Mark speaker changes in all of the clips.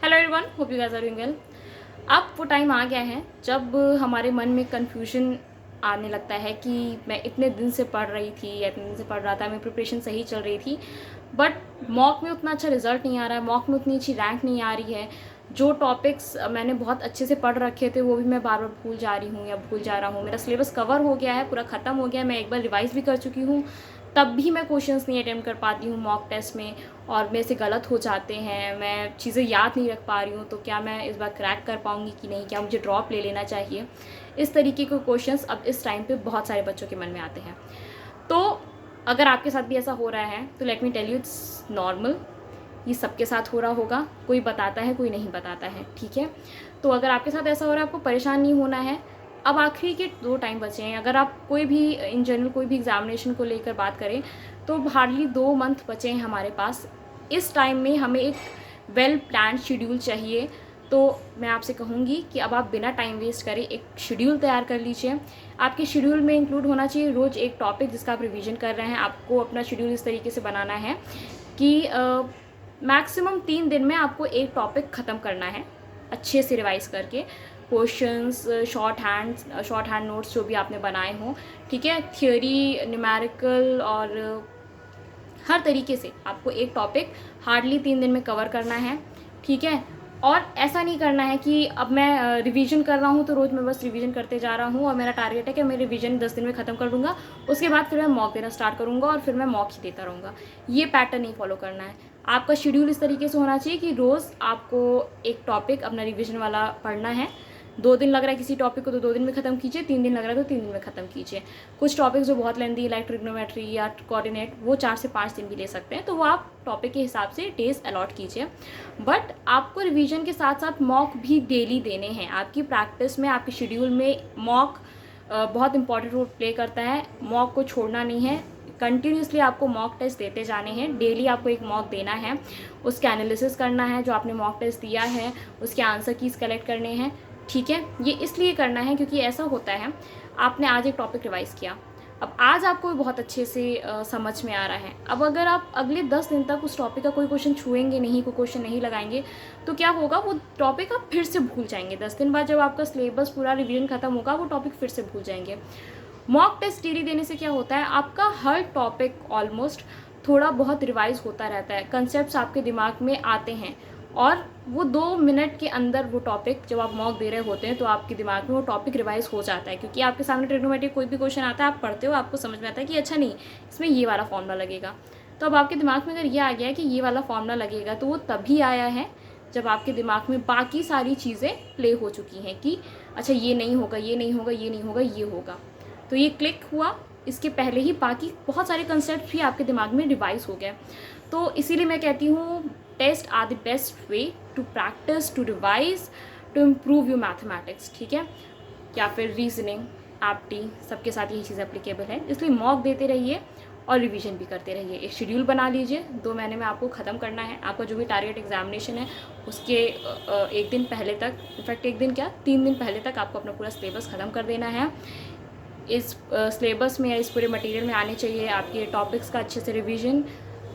Speaker 1: Hello everyone, hope you guys are doing well. अब वो time आ गया है जब हमारे मन में कन्फ्यूजन आने लगता है कि मैं इतने दिन से पढ़ रही थी या इतने दिन से पढ़ रहा था, मेरी प्रिपरेशन सही चल रही थी, बट मॉक में उतना अच्छा रिजल्ट नहीं आ रहा है, मॉक में उतनी अच्छी रैंक नहीं आ रही है। जो टॉपिक्स मैंने बहुत अच्छे से पढ़ रखे थे वो भी मैं बार बार भूल जा रही हूँ या भूल जा रहा हूँ। मेरा सिलेबस कवर हो गया है, पूरा ख़त्म हो गया है, मैं एक बार रिवाइज़ भी कर चुकी हूँ, तब भी मैं क्वेश्चंस नहीं अटेम्प्ट कर पाती हूँ मॉक टेस्ट में और मेरे से गलत हो जाते हैं, मैं चीज़ें याद नहीं रख पा रही हूँ। तो क्या मैं इस बार क्रैक कर पाऊँगी कि नहीं, क्या मुझे ड्रॉप ले लेना चाहिए? इस तरीके के क्वेश्चंस अब इस टाइम पे बहुत सारे बच्चों के मन में आते हैं। तो अगर आपके साथ भी ऐसा हो रहा है तो let me tell you, it's normal. ये सबके साथ हो रहा होगा, कोई बताता है कोई नहीं बताता है, ठीक है। तो अगर आपके साथ ऐसा हो रहा है, आपको परेशान नहीं होना है। अब आखिरी के 2 टाइम बचे हैं। अगर आप कोई भी इन जनरल कोई भी एग्जामिनेशन को लेकर बात करें तो हार्डली 2 मंथ बचे हैं हमारे पास। इस टाइम में हमें एक वेल प्लान शेड्यूल चाहिए। तो मैं आपसे कहूँगी कि अब आप बिना टाइम वेस्ट करे एक शेड्यूल तैयार कर लीजिए। आपके शेड्यूल में इंक्लूड होना चाहिए रोज़ एक टॉपिक जिसका आप रिवीजन कर रहे हैं। आपको अपना शेड्यूल इस तरीके से बनाना है कि मैक्सिमम 3 दिन में आपको एक टॉपिक ख़त्म करना है, अच्छे से रिवाइज करके। क्वेश्चंस, शॉर्ट हैंड नोट्स जो भी आपने बनाए हों, ठीक है, थियोरी, न्यूमेरिकल और हर तरीके से आपको एक टॉपिक हार्डली 3 दिन में कवर करना है, ठीक है। और ऐसा नहीं करना है कि अब मैं रिवीजन कर रहा हूँ तो रोज़ मैं बस रिवीजन करते जा रहा हूँ और मेरा टारगेट है कि मैं रिवीजन 10 दिन में ख़त्म कर दूँगा, उसके बाद फिर मैं मॉक देना स्टार्ट करूँगा और फिर मैं मॉक ही देता रहूँगा। ये पैटर्न नहीं फॉलो करना है। आपका शेड्यूल इस तरीके से होना चाहिए कि रोज़ आपको एक टॉपिक अपना रिवीजन वाला पढ़ना है। 2 दिन लग रहा है किसी टॉपिक को तो 2 दिन में ख़त्म कीजिए, 3 दिन लग रहा है तो 3 दिन में ख़त्म कीजिए। कुछ टॉपिक्स जो बहुत लेंदी है लाइक ट्रिग्नोमेट्री या कोऑर्डिनेट, वो 4 से 5 दिन भी ले सकते हैं, तो वो आप टॉपिक के हिसाब से डेज अलॉट कीजिए। बट आपको रिवीजन के साथ साथ मॉक भी डेली देने हैं। आपकी प्रैक्टिस में, आपके शेड्यूल में मॉक बहुत इंपॉर्टेंट रोल प्ले करता है। मॉक को छोड़ना नहीं है, कंटिन्यूसली आपको मॉक टेस्ट देते जाने हैं। डेली आपको एक मॉक देना है, उसके एनालिसिस करना है, जो आपने मॉक टेस्ट दिया है उसके आंसर कीज कलेक्ट करने हैं, ठीक है। ये इसलिए करना है क्योंकि ऐसा होता है, आपने आज एक टॉपिक रिवाइज़ किया, अब आज आपको बहुत अच्छे से समझ में आ रहा है। अब अगर आप अगले 10 दिन तक उस टॉपिक का कोई क्वेश्चन छुएंगे नहीं, कोई क्वेश्चन नहीं लगाएंगे, तो क्या होगा, वो टॉपिक आप फिर से भूल जाएंगे। 10 दिन बाद जब आपका सिलेबस पूरा रिवीजन खत्म होगा, वो टॉपिक फिर से भूल जाएंगे। मॉक टेस्ट डेली देने से क्या होता है, आपका हर टॉपिक ऑलमोस्ट थोड़ा बहुत रिवाइज होता रहता है, कंसेप्ट्स आपके दिमाग में आते हैं और वो 2 मिनट के अंदर वो टॉपिक, जब आप मॉक दे रहे होते हैं तो आपके दिमाग में वो टॉपिक रिवाइज हो जाता है। क्योंकि आपके सामने ट्रिग्नोमेट्री कोई भी क्वेश्चन आता है, आप पढ़ते हो, आपको समझ में आता है कि अच्छा नहीं, इसमें ये वाला फॉर्मूला लगेगा। तो अब आपके दिमाग में अगर ये आ गया है कि ये वाला फॉर्मूला लगेगा, तो वो तभी आया है जब आपके दिमाग में बाकी सारी चीज़ें प्ले हो चुकी हैं कि अच्छा ये नहीं होगा, ये नहीं होगा, ये नहीं होगा, ये होगा। तो ये क्लिक हुआ, इसके पहले ही बाकी बहुत सारे कंसेप्ट भी आपके दिमाग में रिवाइज हो गए। तो इसीलिए मैं कहती हूँ test are the best way to practice, to revise, to improve your mathematics, ठीक है, या फिर रीजनिंग, एप्टी, सबके साथ यही चीज़ एप्लीकेबल है। इसलिए मॉक देते रहिए और रिवीजन भी करते रहिए। एक शेड्यूल बना लीजिए, 2 महीने में आपको ख़त्म करना है। आपका जो भी टारगेट एग्जामिनेशन है उसके 1 दिन पहले तक, इनफैक्ट 1 दिन क्या 3 दिन पहले तक आपको अपना पूरा सिलेबस ख़त्म कर देना है। इस सिलेबस में या इस पूरे मटेरियल में आने चाहिए आपके टॉपिक्स का अच्छे से रिवीजन।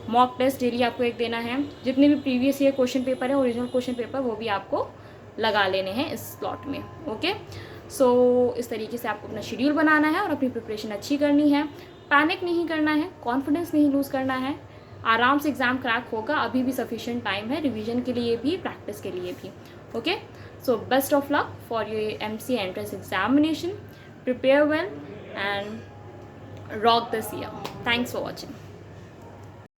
Speaker 1: मॉक टेस्ट डेली आपको एक देना है। जितने भी प्रीवियस ईयर क्वेश्चन पेपर है, ओरिजिनल क्वेश्चन पेपर, वो भी आपको लगा लेने हैं इस स्लॉट में, ओके। सो इस तरीके से आपको अपना शेड्यूल बनाना है और अपनी प्रिपरेशन अच्छी करनी है। पैनिक नहीं करना है, कॉन्फिडेंस नहीं लूज़ करना है, आराम से एग्ज़ाम क्रैक होगा। अभी भी सफिशिएंट टाइम है रिवीजन के लिए भी, प्रैक्टिस के लिए भी, okay. So best of luck for your MC entrance examination. Prepare well and rock this year. Thanks for watching.